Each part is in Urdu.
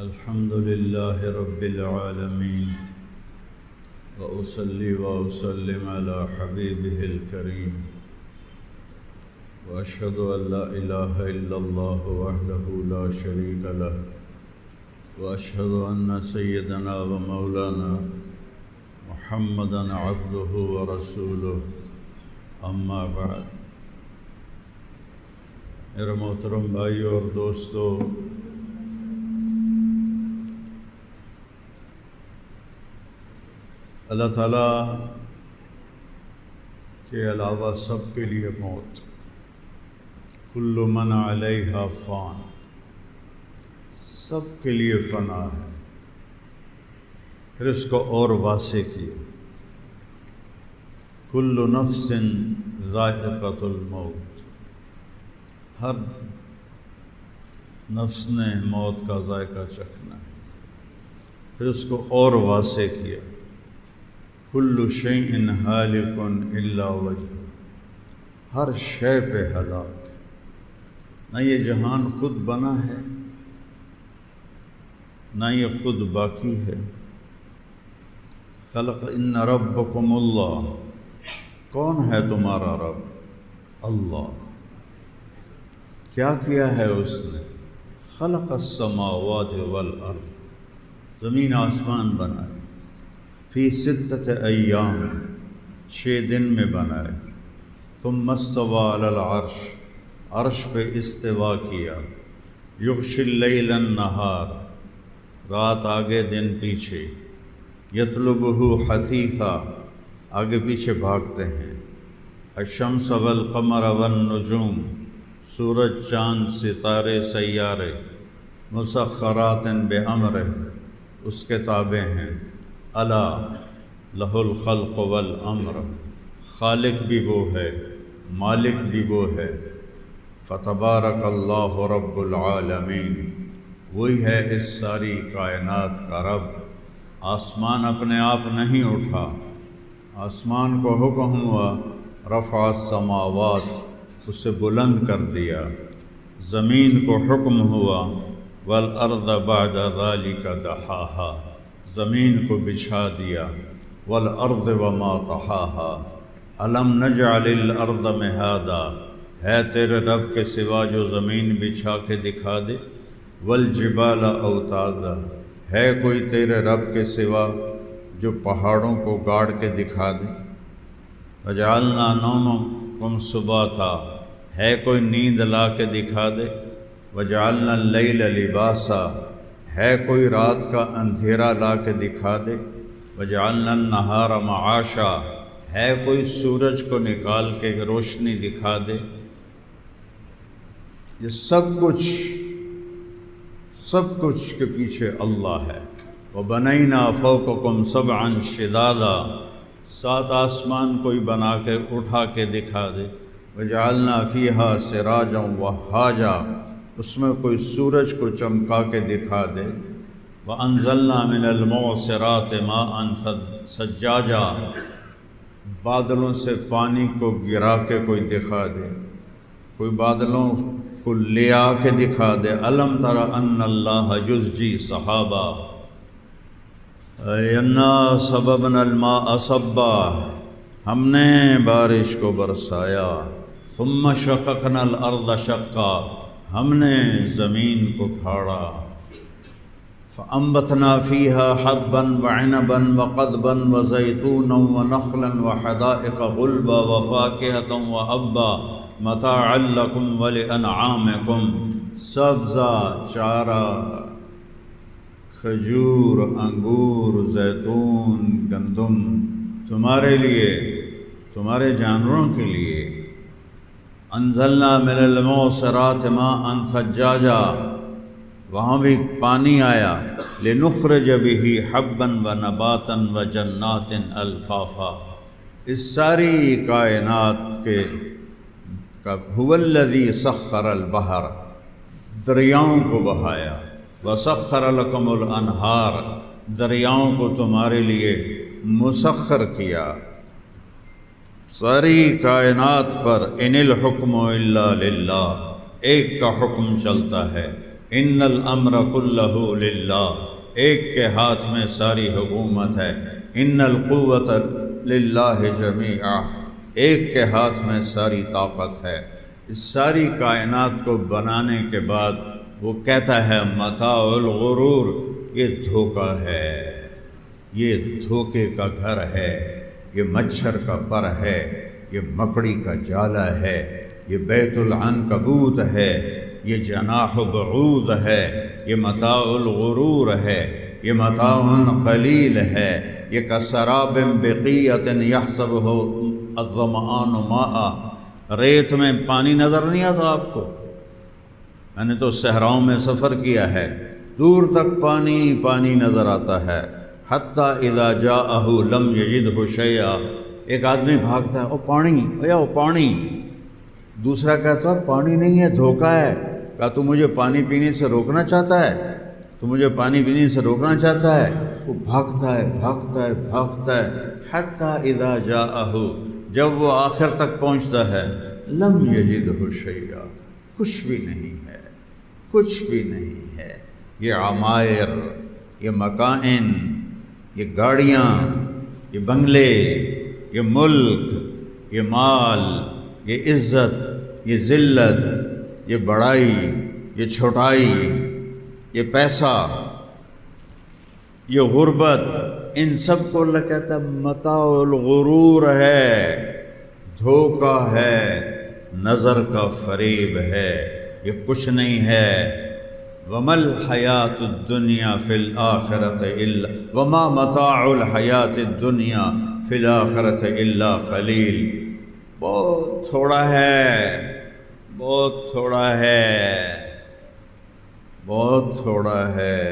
الحمد لله رب العالمين وأصلي وأسلم على حبيبه الكريم وأشهد أن لا إله إلا الله وحده لا شريك له وأشهد أن سيدنا ومولانا محمدا عبده ورسوله أما بعد. میرے محترم بھائیو اور دوستو، اللہ تعالیٰ کے علاوہ سب کے لیے موت، کل من علیہا فان، سب کے لیے فنا ہے. پھر اس کو اور واضح کیا، کل نفس ذائقۃ الموت، ہر نفس نے موت کا ذائقہ چکھنا ہے. پھر اس کو اور واضح کیا، کل شیء ہالک الا وجہ، ہر شے پہ ہلاک. نہ یہ جہان خود بنا ہے، نہ یہ خود باقی ہے. خلق ان ربکم اللہ، کون ہے تمہارا رب؟ اللہ. کیا کیا ہے اس نے؟ خلق السماوات والارض، زمین آسمان بنائے. فی ستۃ ایام، 6 دن میں بنائے. ثم استوی علی العرش، عرش پہ استوا کیا. یغشی اللیل النہار، رات آگے دن پیچھے. یطلبہ حثیثا، آگے پیچھے بھاگتے ہیں. الشمس والقمر والنجوم، سورج چاند ستارے سیارے. مسخرات بامرہ، اس کے تابع ہیں. الا لہ الخلق والامر، خالق بھی وہ ہے، مالک بھی وہ ہے. فتبارک اللہ رب العالمین، وہی ہے اس ساری کائنات کا رب. آسمان اپنے آپ نہیں اٹھا، آسمان کو حکم ہوا، رفع السماوات، اسے بلند کر دیا. زمین کو حکم ہوا، والارض بعد ذلک دحاہا، زمین کو بچھا دیا. والارض وما طحاها، الم نجعل الارض مہادا، ہے تیرے رب کے سوا جو زمین بچھا کے دکھا دے. والجبال اوتادا، ہے کوئی تیرے رب کے سوا جو پہاڑوں کو گاڑ کے دکھا دے. وجعلنا نومکم سباتا، ہے کوئی نیند لا کے دکھا دے. وجعلنا اللیل لباسا، ہے کوئی رات کا اندھیرا لا کے دکھا دے. وجعلنا النہار معاشا، ہے کوئی سورج کو نکال کے روشنی دکھا دے. یہ سب کچھ کے پیچھے اللہ ہے. وبنینا فوقکم سبعا شدادا، 7 آسمان کوئی بنا کے اٹھا کے دکھا دے. وجعلنا فیہا سراجا وہاجا، اس میں کوئی سورج کو چمکا کے دکھا دے. وَأَنزَلْنَا مِنَ الْمُعْصِرَاتِ مَاءً ثَجَّاجًا، بادلوں سے پانی کو گرا کے کوئی دکھا دے، کوئی بادلوں کو لے آ کے دکھا دے. أَلَمْ تَرَ أَنَّ اللَّهَ يُزْجِي سَحَابًا، اِنَّا صَبَبْنَا الْمَاءَ صَبًّا، ہم نے بارش کو برسایا. ثُمَّ شَقَقْنَا الْأَرْضَ شَقًّا، ہم نے زمین کو پھاڑا. فَأَنبَتْنَا فِيهَا حَبًّا وَعِنَبًا وَقَضْبًا وَزَيْتُونًا وَنَخْلًا وَحَدَائِقَ غُلْبًا وَفَاكِهَةً وَأَبًّا مَتَاعًا لَكُمْ وَلِأَنْعَامِكُمْ، سبزہ، چارہ، کھجور، انگور، زیتون، گندم، تمہارے لیے، تمہارے جانوروں کے لیے. انزلنا من المعصرات ماء ثجاجا، وہاں بھی پانی آیا. لنخرج به حبا ونباتا وجنات الفافا، اس ساری کائنات کے هو الذی سخر البحر، دریاؤں کو بہایا. وسخر لکم الانہار، دریاؤں کو تمہارے لیے مسخر کیا. ساری کائنات پر ان الحکم الا للہ، ایک کا حکم چلتا ہے. ان الامر کلہ للہ، ایک کے ہاتھ میں ساری حکومت ہے، ان القوت للہ جمیعا، ایک کے ہاتھ میں ساری طاقت ہے۔ اس ساری کائنات کو بنانے کے بعد وہ کہتا ہے متاع الغرور، یہ دھوکہ ہے، یہ دھوکے کا گھر ہے، یہ مچھر کا پر ہے، یہ مکڑی کا جالا ہے، یہ بیت العنکبوت ہے، یہ جناح بعوض ہے، یہ متاع الغرور ہے، یہ متاع قلیل ہے، یہ کسراب بقیۃ یحسبہ الظمآن ماء، ریت میں پانی نظر نہیں آتا آپ کو؟ میں نے تو صحراؤں میں سفر کیا ہے، دور تک پانی پانی نظر آتا ہے، حتیٰ اذا جاءہ لم یجدہ شیئا، ایک آدمی بھاگتا ہے او پانی، او پانی، دوسرا کہتا ہے پانی نہیں ہے، دھوکہ ہے۔ کہا تو مجھے پانی پینے سے روکنا چاہتا ہے، تو مجھے پانی پینے سے روکنا چاہتا ہے؟ وہ بھاگتا ہے بھاگتا ہے بھاگتا ہے، حتیٰ اذا جاءہ، جب وہ آخر تک پہنچتا ہے، لم یجدہ شیئا، کچھ بھی نہیں ہے، کچھ بھی نہیں ہے۔ یہ عمائر، یہ مکائن، یہ گاڑیاں، یہ بنگلے، یہ ملک، یہ مال، یہ عزت، یہ ذلت، یہ بڑائی، یہ چھوٹائی، یہ پیسہ، یہ غربت، ان سب کو اللہ کہتا ہے متاع الغرور ہے، دھوکہ ہے، نظر کا فریب ہے، یہ کچھ نہیں ہے۔ وما الحیات الدنیا فی الآخرۃ الا وما متاع الحیات الدنیا فی الآخرۃ الا قلیل، بہت تھوڑا ہے، بہت تھوڑا ہے، بہت تھوڑا ہے،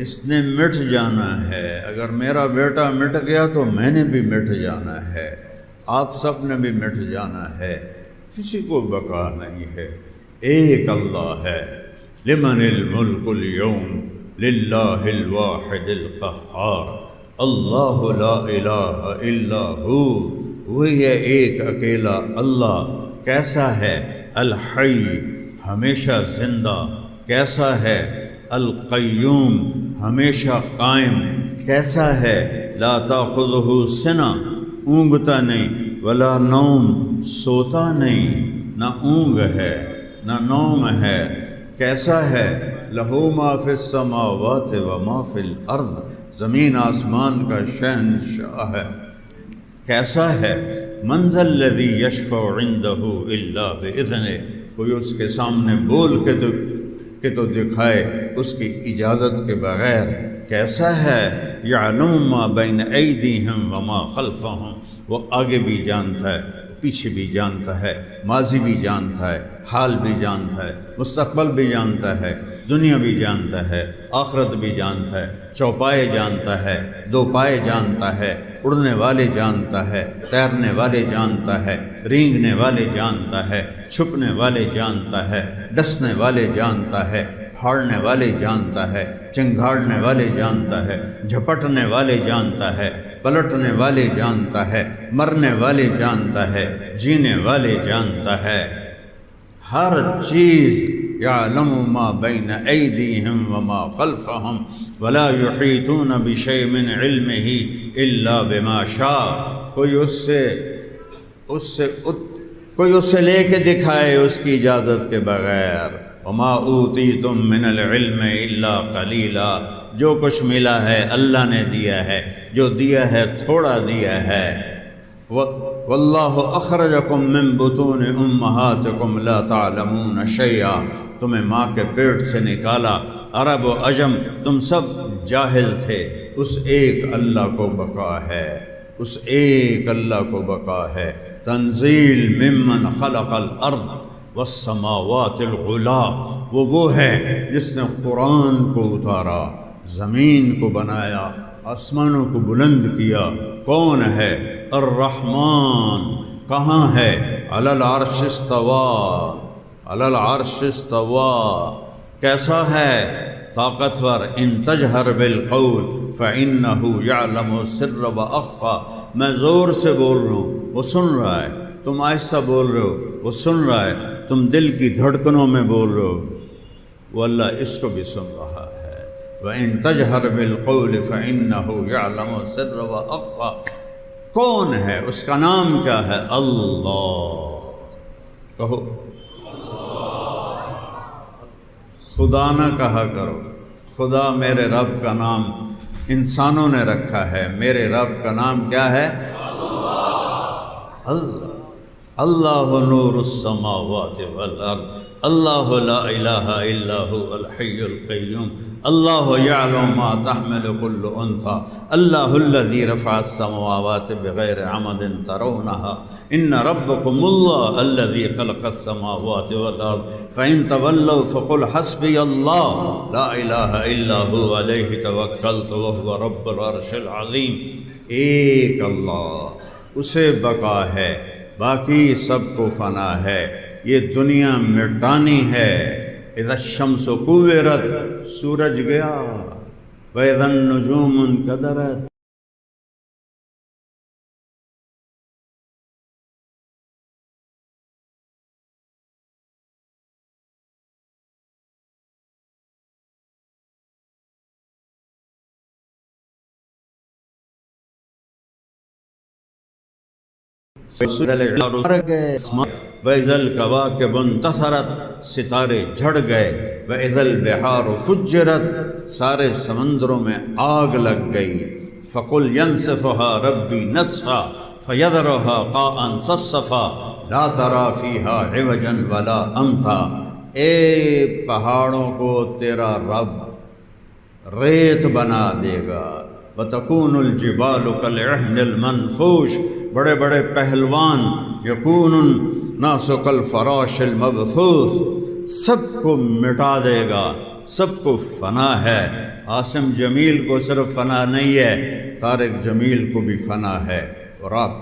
اس نے مٹ جانا ہے۔ اگر میرا بیٹا مٹ گیا تو میں نے بھی مٹ جانا ہے، آپ سب نے بھی مٹ جانا ہے، کسی کو بقا نہیں ہے۔ ایک اللہ ہے، لمن الملک اليوم للہ الواحد القہار، اللہ لا الہ الا ہو، وہی ہے ایک اکیلا اللہ۔ کیسا ہے؟ الحی، ہمیشہ زندہ، کیسا ہے؟ القیوم، ہمیشہ قائم، کیسا ہے؟ لا تاخذہ سنہ، اونگتا نہیں، ولا نوم، سوتا نہیں، نہ اونگ ہے نہ نوم ہے۔ کیسا ہے؟ لہو ما فی السماوات و ما فی الارض، زمین آسمان کا شہنشاہ ہے۔ کیسا ہے؟ من ذا الذی یشفع عندہ الا باذنہ، کوئی اس کے سامنے بول کے تو دکھائے اس کی اجازت کے بغیر۔ کیسا ہے؟ یعلم ما بین ایدیہم وما خلفہم، وہ آگے بھی جانتا ہے، پیچھے بھی جانتا ہے، ماضی بھی جانتا ہے، حال بھی جانتا ہے، مستقبل بھی جانتا ہے، دنیا بھی جانتا ہے، آخرت بھی جانتا ہے، چوپائے جانتا ہے، دو پائے جانتا ہے، اڑنے والے جانتا ہے، تیرنے والے جانتا ہے، رینگنے والے جانتا ہے، چھپنے والے جانتا ہے، ڈسنے والے جانتا ہے، پھاڑنے والے جانتا ہے، چنگھاڑنے والے جانتا ہے، جھپٹنے والے جانتا ہے، پلٹنے والے جانتا ہے، مرنے والے جانتا ہے، جینے والے جانتا ہے، ہر چیز۔ یعلم ما بین ایدیہم وما خلفہم ولا یحیطون بشیء من علمہ الا بما شاء، کوئی اس سے لے کے دکھائے اس کی اجازت کے بغیر۔ وما اوتیتم من العلم الا قلیلا، جو کچھ ملا ہے اللہ نے دیا ہے، جو دیا ہے تھوڑا دیا ہے۔ واللہ اخرجکم من بطون امہاتکم لا تعلمون شیئا، تمہیں ماں کے پیٹ سے نکالا، عرب و عجم تم سب جاہل تھے، اس ایک اللہ کو بقا ہے، اس ایک اللہ کو بقا ہے۔ تنزیل ممن خلق الارض والسماوات العلا، وہ ہے جس نے قرآن کو اتارا، زمین کو بنایا، آسمانوں کو بلند کیا۔ کون ہے؟ الرحمن، کہاں ہے؟ علی العرش استویٰ، علی العرش استویٰ، کیسا ہے؟ طاقتور، ان تجہر بالقول فإنہ یعلم السر وأخفی، میں زور سے بول رہا ہوں وہ سن رہا ہے، تم آہستہ بول رہے ہو وہ سن رہا ہے، تم دل کی دھڑکنوں میں بول رہے ہو، وہ اللہ اس کو بھی سن رہا ہے۔ وَإِن تَجْهَرْ بِالْقَوْلِ فَإِنَّهُ يَعْلَمُ السِّرَّ وَأَخْفَى۔ کون ہے؟ اس کا نام کیا ہے؟ اللہ۔ کہو خدا نہ کہا کرو، خدا میرے رب کا نام انسانوں نے رکھا ہے، میرے رب کا نام کیا ہے؟ اللہ۔ اللہ نور السماوات والارض، اللہ لا الہ الا هو الحی القیوم، اللہ یعلم ما تحمل كل انثى، اللہ الذی رفع السماوات بغیر عمد ترونها، ان ربکم اللہ الذی خلق السماوات والارض، فإن تولوا فقل حسبی اللہ لا الہ الا هو علیہ توکلت وهو رب العرش العظیم۔ ایک اللہ، اسے بقا ہے، باقی سب کو فنا ہے، یہ دنیا مٹانی ہے۔ اذا الشمس کورت، سورج گیا، وَإِذَا النُّجُومُ انْكَدَرَتْ، وَإِذَا الْكَوَاكِبُ انتَثَرَتْ، ستارے جھڑ گئے۔ وَإِذَا الْبِحَارُ فُجِّرَتْ، سارے سمندروں میں آگ لگ گئی۔ فَقُلْ يَنْسِفُهَا رَبِّي نَسْفًا فَيَذَرُهَا قَاعًا صَفْصَفًا لَا تَرَىٰ فِيهَا عِوَجًا وَلَا أَمْتًا۔ اے پہاڑوں کو تیرا رب ریت بنا دے گا۔ وَتَكُونُ الْجِبَالُ كَالْعِهْنِ الْمَنْفُوشِ، بڑے بڑے پہلوان یکون الناس کالفراش المبثوث، سب کو مٹا دے گا، سب کو فنا ہے۔ عاصم جمیل کو صرف فنا نہیں ہے، طارق جمیل کو بھی فنا ہے، اور آپ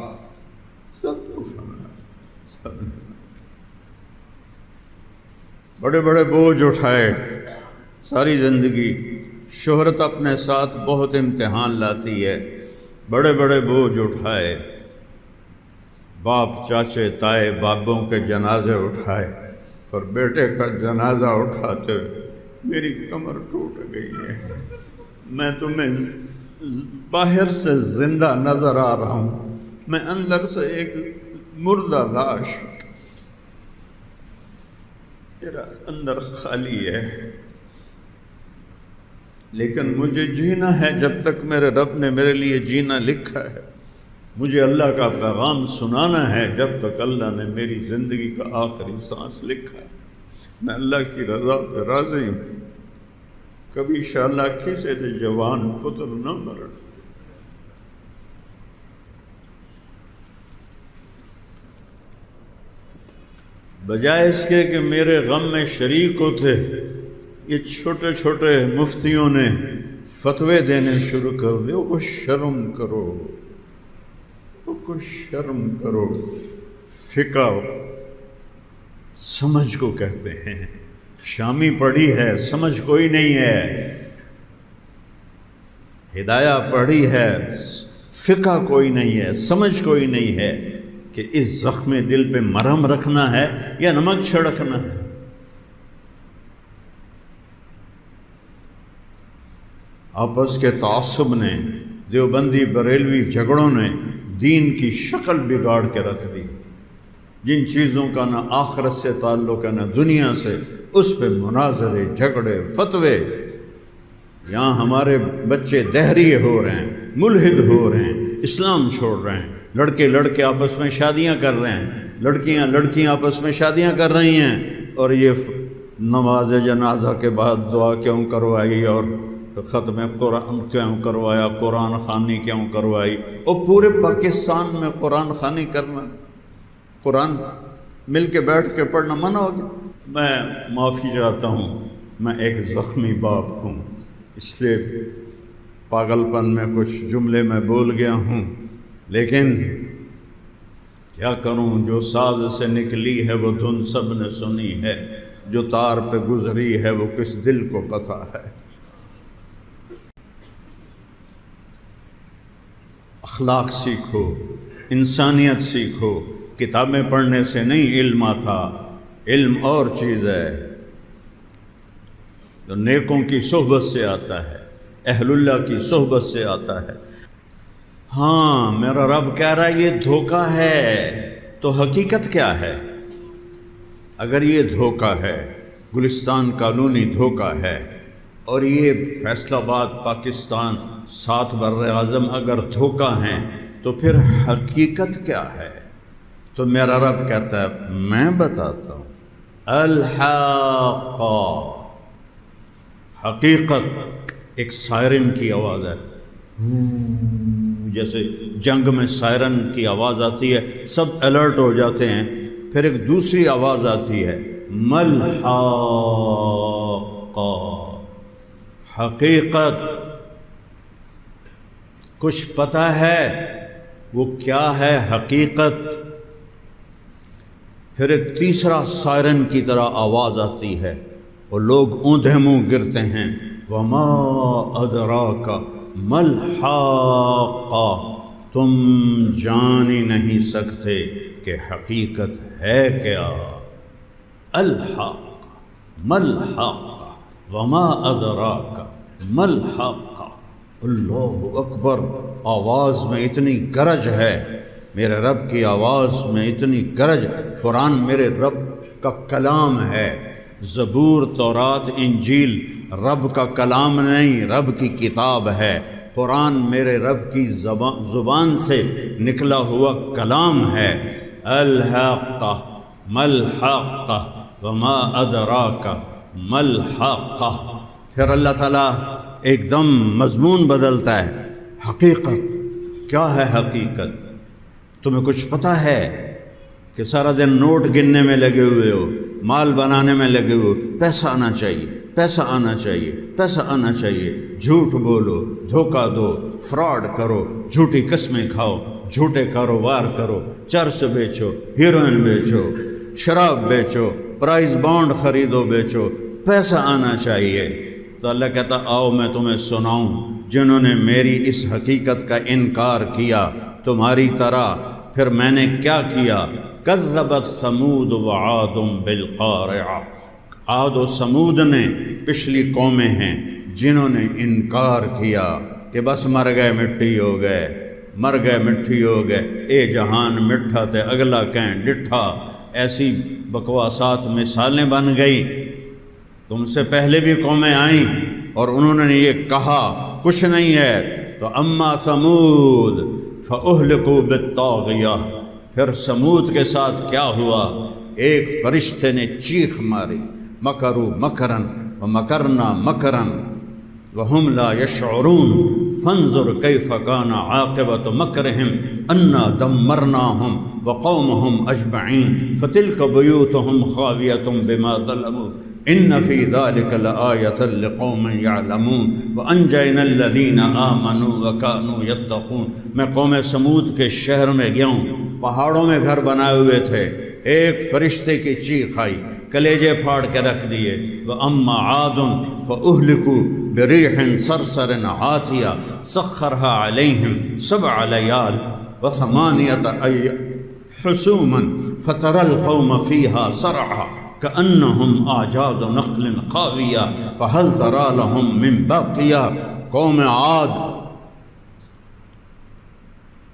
سب کو فنا ہے، سب بڑے بڑے بوجھ اٹھائے ساری زندگی۔ شہرت اپنے ساتھ بہت امتحان لاتی ہے، بڑے بڑے بوجھ اٹھائے، باپ چاچے تائے بابوں کے جنازے اٹھائے، اور بیٹے کا جنازہ اٹھاتے میری کمر ٹوٹ گئی ہے، میں تمہیں باہر سے زندہ نظر آ رہا ہوں، میں اندر سے ایک مردہ لاش، میرا اندر خالی ہے، لیکن مجھے جینا ہے جب تک میرے رب نے میرے لیے جینا لکھا ہے، مجھے اللہ کا پیغام سنانا ہے جب تک اللہ نے میری زندگی کا آخری سانس لکھا ہے۔ میں اللہ کی رضا پہ راضی ہوں، کبھی شاءاللہ کسی دے جوان پتر نہ مرن۔ بجائے اس کے کہ میرے غم میں شریک ہوتے، یہ چھوٹے چھوٹے مفتیوں نے فتوے دینے شروع کر دے۔ وہ شرم کرو، کو شرم کرو۔ فقہ سمجھ کو کہتے ہیں، شامی پڑھی ہے، سمجھ کوئی نہیں ہے، ہدایہ پڑھی ہے، فقہ کوئی نہیں ہے، سمجھ کوئی نہیں ہے کہ اس زخم دل پہ مرہم رکھنا ہے یا نمک چھڑکنا ہے۔ آپس کے تعصب نے، دیوبندی بریلوی جھگڑوں نے دین کی شکل بگاڑ کے رکھ دی۔ جن چیزوں کا نہ آخرت سے تعلق ہے نہ دنیا سے، اس پہ مناظرے، جھگڑے، فتوے۔ یہاں ہمارے بچے دہریے ہو رہے ہیں، ملحد ہو رہے ہیں، اسلام چھوڑ رہے ہیں، لڑکے آپس میں شادیاں کر رہے ہیں، لڑکیاں آپس میں شادیاں کر رہی ہیں، اور یہ نماز جنازہ کے بعد دعا کیوں کروائی اور ختم قرآن کیوں کروایا، قرآن خوانی کیوں کروائی؟ اور پورے پاکستان میں قرآن خوانی کرنا، قرآن مل کے بیٹھ کے پڑھنا منع ہو گیا۔ میں معافی چاہتا ہوں، میں ایک زخمی باپ ہوں، اس لیے پاگل پن میں کچھ جملے میں بول گیا ہوں، لیکن کیا کروں، جو ساز سے نکلی ہے وہ دھن سب نے سنی ہے، جو تار پہ گزری ہے وہ کس دل کو پتہ ہے۔ اخلاق سیکھو، انسانیت سیکھو، کتابیں پڑھنے سے نہیں علم آتا، علم اور چیز ہے، تو نیکوں کی صحبت سے آتا ہے، اہل اللہ کی صحبت سے آتا ہے۔ ہاں میرا رب کہہ رہا ہے یہ دھوکہ ہے، تو حقیقت کیا ہے؟ اگر یہ دھوکہ ہے، گلستان کالونی دھوکہ ہے، اور یہ فیصل آباد پاکستان 7 بر اعظم اگر دھوکہ ہیں، تو پھر حقیقت کیا ہے؟ تو میرا رب کہتا ہے میں بتاتا ہوں، الحاقہ، حقیقت ایک سائرن کی آواز ہے، جیسے جنگ میں سائرن کی آواز آتی ہے سب الرٹ ہو جاتے ہیں، پھر ایک دوسری آواز آتی ہے ملحاقہ، حقیقت، کچھ پتہ ہے وہ کیا ہے حقیقت؟ پھر ایک تیسرا سائرن کی طرح آواز آتی ہے اور لوگ اوندھے منہ گرتے ہیں، وما ادراک ملحاقہ، تم جان ہی نہیں سکتے کہ حقیقت ہے کیا؟ الحاق ملحاقہ وما ادراک ملحاقہ، اللہ اکبر، آواز میں اتنی گرج ہے، میرے رب کی آواز میں اتنی گرج۔ قرآن میرے رب کا کلام ہے، زبور، تورات، انجیل رب کا کلام نہیں، رب کی کتاب ہے۔ قرآن میرے رب کی زبان سے نکلا ہوا کلام ہے۔ الحاقہ ملحاقہ وما ادراک ملحاقہ۔ پھر اللہ تعالیٰ ایک دم مضمون بدلتا ہے، حقیقت کیا ہے؟ حقیقت تمہیں کچھ پتہ ہے کہ سارا دن نوٹ گننے میں لگے ہوئے ہو، مال بنانے میں لگے ہوئے ہو، پیسہ آنا چاہیے، پیسہ آنا چاہیے، پیسہ آنا چاہیے، جھوٹ بولو، دھوکہ دو، فراڈ کرو، جھوٹی قسمیں کھاؤ، جھوٹے کاروبار کرو، چرس بیچو، ہیروئن بیچو، شراب بیچو، پرائز بانڈ خریدو بیچو، پیسہ آنا چاہیے۔ تو اللہ کہتا آؤ میں تمہیں سناؤں، جنہوں نے میری اس حقیقت کا انکار کیا تمہاری طرح، پھر میں نے کیا کیا؟ کذبت ثمود وعاد بالقارعہ، عاد و سمود نے پچھلی قومیں ہیں جنہوں نے انکار کیا کہ بس مر گئے مٹی ہو گئے، مر گئے مٹی ہو گئے، اے جہان مٹھا تے اگلا کہیں ڈٹھا، ایسی بکواسات مثالیں بن گئی۔ تم سے پہلے بھی قومیں آئیں اور انہوں نے یہ کہا کچھ نہیں ہے۔ تو اما ثمود فاہلکوا بالطاغیہ، پھر سمود کے ساتھ کیا ہوا؟ ایک فرشتے نے چیخ ماری، مکروا مکرا ومکرنا مکرا وهم لا يشعرون فانظر كيف كان عاقبة مكرهم انا دمرناهم وقومهم اجمعين فتلك بيوتهم خاوية بما ظلموا ان في ذلك لآية لقوم يعلمون وانجينا الذين آمنوا وكانوا يتقون۔ میں قوم سمود کے شہر میں گیا ہوں، پہاڑوں میں گھر بنائے ہوئے تھے، ایک فرشتے کی چیخ آئی، کلیجے پھاڑ کے رکھ دیے۔ وَأَمَّا عَادٌ فَأُهْلِكُوا بِرِيحٍ صَرْصَرٍ عَاتِيَةٍ سَخَّرَهَا عَلَيْهِمْ 7 لَيَالٍ و8 حُسُومًا فَتَرَى الْقَوْمَ فِيهَا صَرْعًا كَأَنَّهُمْ أَعْجَازُ نَخْلٍ خَاوِيَةٍ فَهَلْ تَرَى لَهُم مِّن بَاقِيَةٍ۔ قوم عاد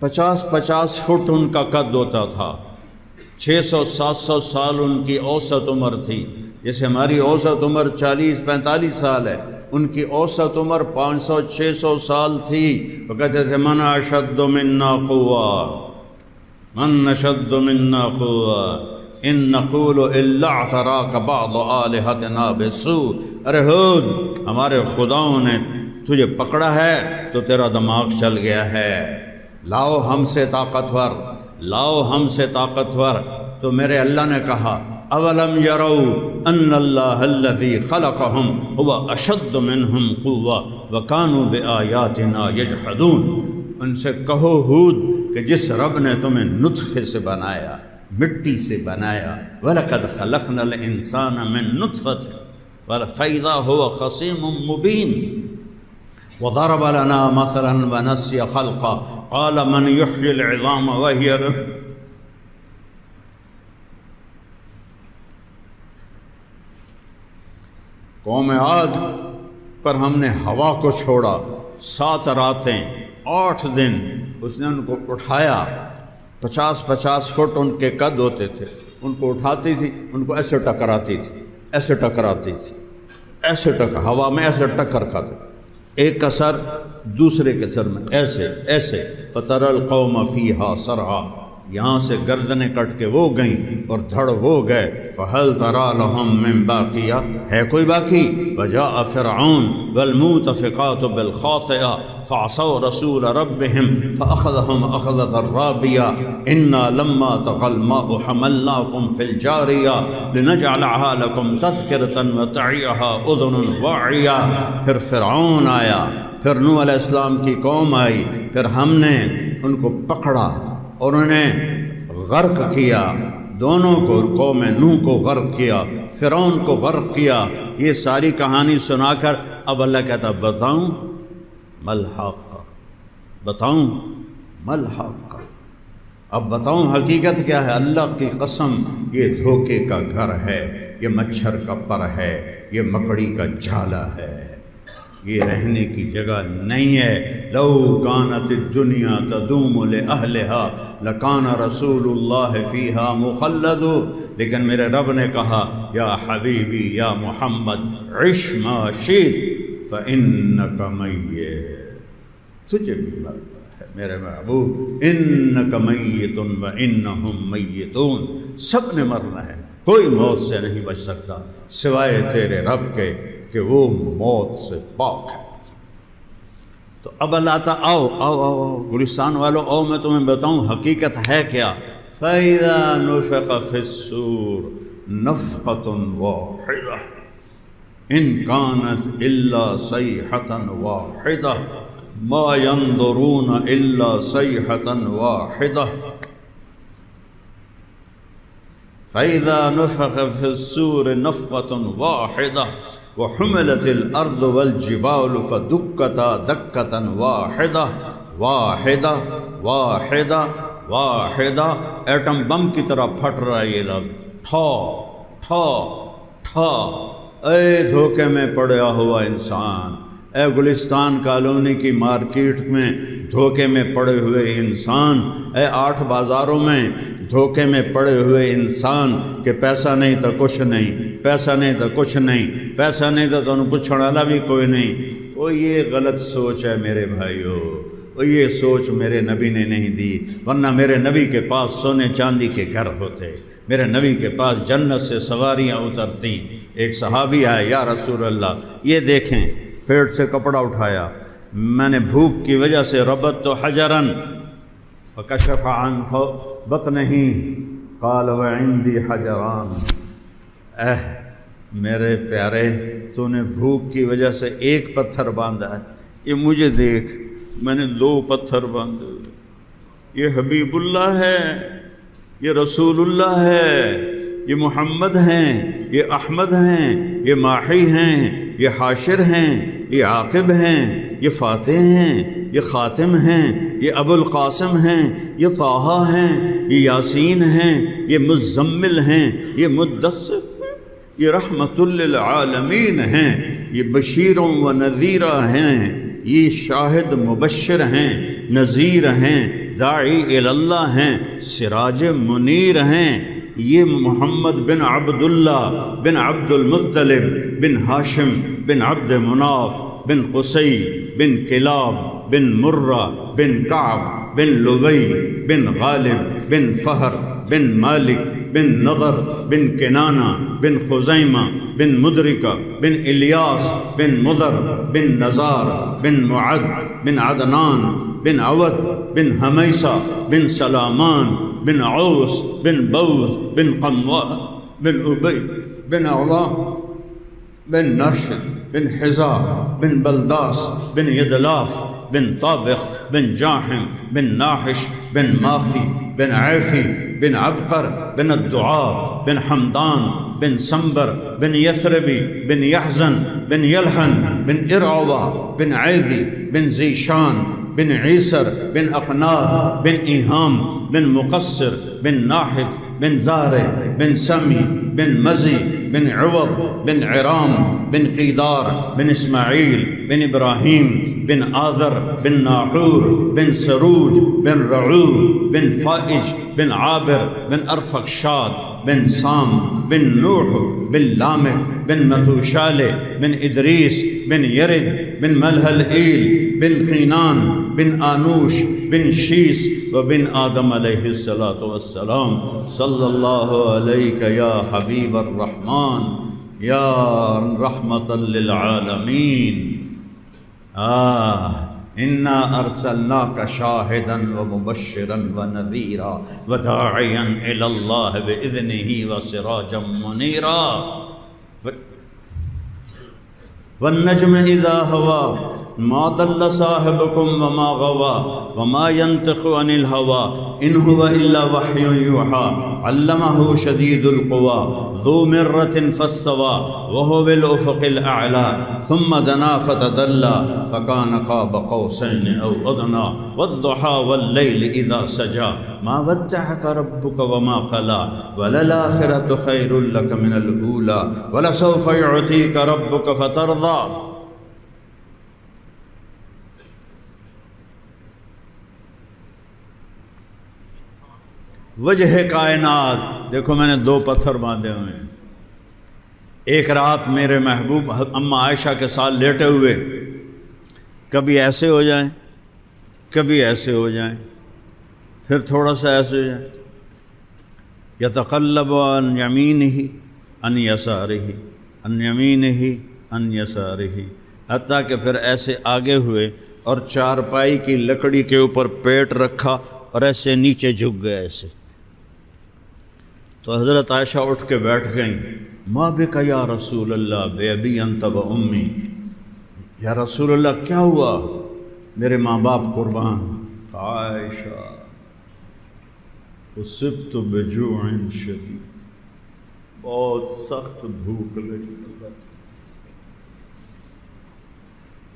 50 فٹ ان کا قد ہوتا تھا، 600-700 سال ان کی اوسط عمر تھی، جیسے ہماری اوسط عمر 40-45 سال ہے، ان کی اوسط عمر 500-600 سال تھی۔ وہ کہتے تھے من اشد منا قوہ، من اشد منا قوہ ان نقول الا اعتراک بعض آلہتنا بالسوء۔ ارے ہود، ہمارے خداؤں نے تجھے پکڑا ہے تو تیرا دماغ چل گیا ہے، لاؤ ہم سے طاقتور، لاؤ ہم سے طاقتور۔ تو میرے اللہ نے کہا اولم یروا ان اللہ الذی خلقہم هو اشد منہم قوہ وکانوا بآیاتنا یجحدون۔ ان سے کہو ہود کہ جس رب نے تمہیں نطفے سے بنایا، مٹی سے بنایا، وَلَقَدْ خَلَقْنَا الْإِنسَانَ مِن نُطْفَةٍ فَإِذَا هُوَ خَصِيمٌ مُبِينٌ وَضَرَبَ لَنَا مَثَلًا وَنَسِيَ خَلْقَهُ قَالَ مَنْ يُحْيِي الْعِظَامَ وَهِيَ رَمِيمٌ۔ قوم عاد پر ہم نے ہوا کو چھوڑا، 7 راتیں 8 دن اس نے ان کو اٹھایا، 50-50 فٹ ان کے قد ہوتے تھے، ان کو اٹھاتی تھی، ان کو ایسے ٹکراتی تھی، ایسے ٹکراتی تھی، ایسے ہوا میں ایسے ٹکر کھاتے، ایک کا سر دوسرے کے سر میں ایسے ایسے، فتر القوم فیہا سرعا، یہاں سے گردنیں کٹ کے وہ گئیں اور دھڑ وہ گئے، فہل تری لہم من باقیہ، ہے کوئی باقی؟ وجاء فرعون والمؤتفقات بالخاطئہ فعصوا رسول ربهم فأخذهم أخذة رابية إنا لما طغى الماء حملناكم في الجارية لنجعلها لكم تذكرة وتعيها أذن واعية۔ پھر فرعون آیا، پھر نوح علیہ السلام کی قوم آئی، پھر ہم نے ان کو پکڑا اور انہیں غرق کیا، دونوں کو، قوم نوح کو غرق کیا، فرعون کو غرق کیا۔ یہ ساری کہانی سنا کر اب اللہ کہتا بتاؤں ملحقہ، بتاؤں ملحقہ، اب بتاؤں حقیقت کیا ہے۔ اللہ کی قسم یہ دھوکے کا گھر ہے، یہ مچھر کا پر ہے، یہ مکڑی کا جھالا ہے، یہ رہنے کی جگہ نہیں ہے۔ لو کانت الدنیا تدوم لأہلها لکان رسول اللہ فیہا مخلد، لیکن میرے رب نے کہا یا حبیبی یا محمد عش ما شئت فإنک میت، تجھے بھی مرنا ہے میرے محبوب، انک میت وانہم میتون، سب نے مرنا ہے، کوئی موت سے نہیں بچ سکتا سوائے تیرے رب کے کہ وہ موت سے پاک ہے۔ تو اب اللہ تعالیٰ آؤ آؤ آؤ آؤ گلستان والو، آؤ میں تمہیں بتاؤں حقیقت ہے کیا۔ فَإِذَا نُفِخَ فِي الصُّورِ نَفْخَةٌ وَاحِدَةٌ إِنْ كَانَتْ إِلَّا صَيْحَةً وَاحِدَةً مَا يَنظُرُونَ إِلَّا صَيْحَةً وَاحِدَةً فَإِذَا نُفِخَ فِي الصُّورِ نَفْخَةٌ وَاحِدَةٌ وحملت الارض والجبال فدکتا دکتا واحدہ واحدہ واحدہ واحدہ، ایٹم بم کی طرح پھٹ رہا ہے یہ لفظ، ٹھا ٹھا ٹھا۔ اے دھوکے میں پڑا ہوا انسان، اے گلستان کالونی کی مارکیٹ میں دھوکے میں پڑے ہوئے انسان، اے 8 بازاروں میں دھوکے میں پڑے ہوئے انسان کہ پیسہ نہیں تو کچھ نہیں، پیسہ نہیں تو کچھ نہیں، پیسہ نہیں تو انہوں پوچھنے والا بھی کوئی نہیں۔ وہ یہ غلط سوچ ہے میرے بھائیو، وہ یہ سوچ میرے نبی نے نہیں دی، ورنہ میرے نبی کے پاس سونے چاندی کے گھر ہوتے، میرے نبی کے پاس جنت سے سواریاں اترتیں۔ ایک صحابی آئے، یا رسول اللہ یہ دیکھیں، پیٹ سے کپڑا اٹھایا، میں نے بھوک کی وجہ سے ربطت حجراً فکشف عن بطنہ قال وعندی حجران، اے میرے پیارے تو نے بھوک کی وجہ سے ایک پتھر باندھا ہے، یہ مجھے دیکھ میں نے 2 پتھر باندھے، یہ حبیب اللہ ہے، یہ رسول اللہ ہے، یہ محمد ہیں، یہ احمد ہیں، یہ ماحی ہیں، یہ حاشر ہیں، یہ عاقب ہیں، یہ فاتح ہیں، یہ خاتم ہیں، یہ ابو القاسم ہیں، یہ طٰہٰ ہیں، یہ یاسین ہیں، یہ مزمل ہیں، یہ مدثر ہیں، یہ رحمت للعالمین ہیں، یہ بشیر و نذیر ہیں، یہ شاہد مبشر ہیں، نذیر ہیں، داعی اللہ ہیں، سراج منیر ہیں، یہ محمد بن عبداللہ بن عبد المطلب بن ہاشم بن عبد مناف بن قصی بن کلاب بن مرہ بن کعب بن لبی بن غالب بن فہر بن مالک بن نضر بن کنانہ بن خزیمہ بن مدرکہ بن الیاس بن مضر بن نزار بن معد بن عدنان بن عود بن حمیسہ بن سلامان بن عوس بن بوز بن قموا بن ابی بن علا بن نرشد بن حزا بن بلداس بن یدلاف بن طابخ بن جاحم بن ناحش بن ماخی بن عیفی بن عبقر بن الدعاء بن حمدان بن سنبر بن یثربی بن یحزن بن یلحن بن ارعوہ بن عیذی بن زیشان بن عیسر بن اقناد بن ایہام بن مقصر بن ناحث بن زارع بن سمی بن مزی بن عوض بن عرام بن قیدار بن اسماعیل بن ابراہیم بن آذر بن ناحور بن سروج بن رعو بن فائج بن عابر بن ارفخشاد بن سام بن نوح بن لامک بن متوشالہ بن ادریس بن یرد بن ملہلئیل بن قینان بن آنوش بن شیس وبن آدم علیہ السلام صلی اللہ علیک یا حبیب الرحمن یا رحمۃ للعالمین انا ارسلناک شاہدا ومبشرا ونذیرا وداعیا الی اللہ باذنہ وسراجا منیرا والنجم اذا هوى ما ضل صاحبكم وما غوى وما ينطق عن الهوى ان هو الا وحي يوحى علمه شديد القوى ذو مرة فاستوى وهو بالافق الاعلى ثم دنا فتدلى فكان قاب قوسين او ادنى والضحى والليل اذا سجى ما ودعك ربك وما قلى وللآخرة خير لك من الاولى ولسوف يعطيك ربك فترضى وجہ کائنات. دیکھو میں نے 2 پتھر باندھے ہوئے ہیں. ایک رات میرے محبوب اماں عائشہ کے ساتھ لیٹے ہوئے کبھی ایسے ہو جائیں کبھی ایسے ہو جائیں پھر تھوڑا سا ایسے ہو جائیں یتقلب عن یمینہ عن یسارہ عن یمینہ عن یسارہ حتیٰ کہ پھر ایسے آگے ہوئے اور چارپائی کی لکڑی کے اوپر پیٹ رکھا اور ایسے نیچے جھک گئے ایسے. تو حضرت عائشہ اٹھ کے بیٹھ گئیں. ما بک یا رسول اللہ بے ابی انت و امی. یا رسول اللہ کیا ہوا؟ میرے ماں باپ قربان. عائشہ اصبت بجوع شدید، بہت سخت بھوک لگی،